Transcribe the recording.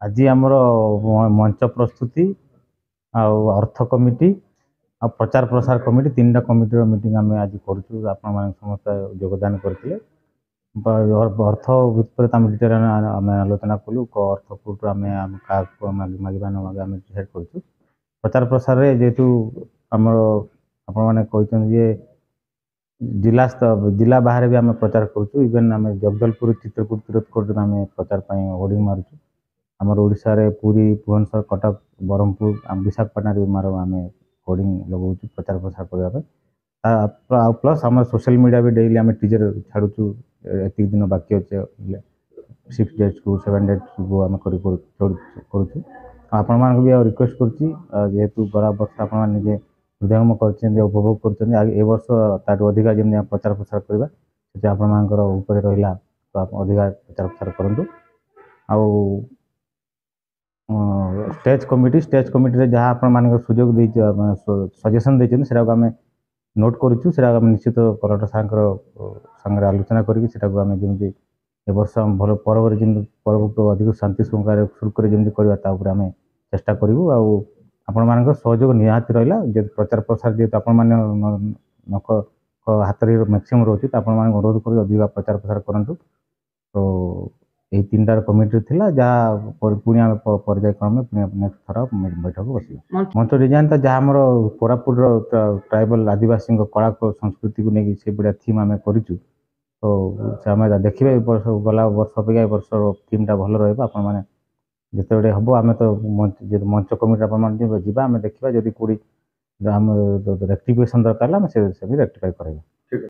आज आमर मंच प्रस्तुति अर्थ कमिटी आ प्रचार प्रसार कमिटी 3टा कमिटी मीटिंग आम आज करूँ आपण समस्त योगदान करते अर्थ भितर आम डिटेल आम आलोचना कलु अर्थ कोटू आम मागिबा न मागे आम डिसाइड करूँ प्रचार प्रसार जेहेतु आमर आपण मैंने जिला बाहर भी आम प्रचार करूँ इवेन आम जगदलपुर चित्रकूट तिरथकोट आम प्रचार होर्डिंग मारुचु आमर ओडिशा रे पुरी भुवनेश्वर कटक ब्रह्मपुर विशाखापाटना भी मार आम होर्डिंग लगाऊँ प्रचार प्रसार करने प्लस आम सोशल मीडिया भी डेली आम टीजर छाड़ू एत दिन बाकी अच्छे 6 days को 7 days को आम करूँ आपण मान भी रिक्वेस्ट करेतु गला वर्ष आपजे हृदयंगम कर उपभोग कर वर्ष ताठू अधिका जमी प्रचार प्रसार करवा से आपण रहा तो आप अधिका प्रचार प्रसार करूँ स्टेज कमिटी जहाँ आपण सुजोग सजेसन देते आम नोट करूँ से निश्चित कलेक्टर सागर आलोचना करमी ए वर्ष भल पर्व पर्व को अधिक शांति श्रृंखला सुरखुरी जमी करवा आम चेष्टा करूँ आपण मान सहयोग निहाती रहा प्रचार प्रसार जेहतु आपण हाथ मैक्सीम रोचे तो आपण अनुरोध कर अधिक प्रचार प्रसार करूँ तो यही 3टा कमिटी थिला जहाँ पुणी आम पर्यायक्रम नेक्स्ट थर बैठक बस मंच डिजाइन तो जहाँ आमर कोरापुट ट्राइबल आदिवासी कला संस्कृति को लेकिन से बढ़िया थीम आम करूँ तो आम देखिए वर्ष गला वर्ष अपेक्षा वर्ष थीम टा भल रहा जिते बड़े हम आम तो मंच कमिटी आप देखा जब कौड़ी रेक्टिफिकेशन दरकार आम से रेक्टिफाई करें।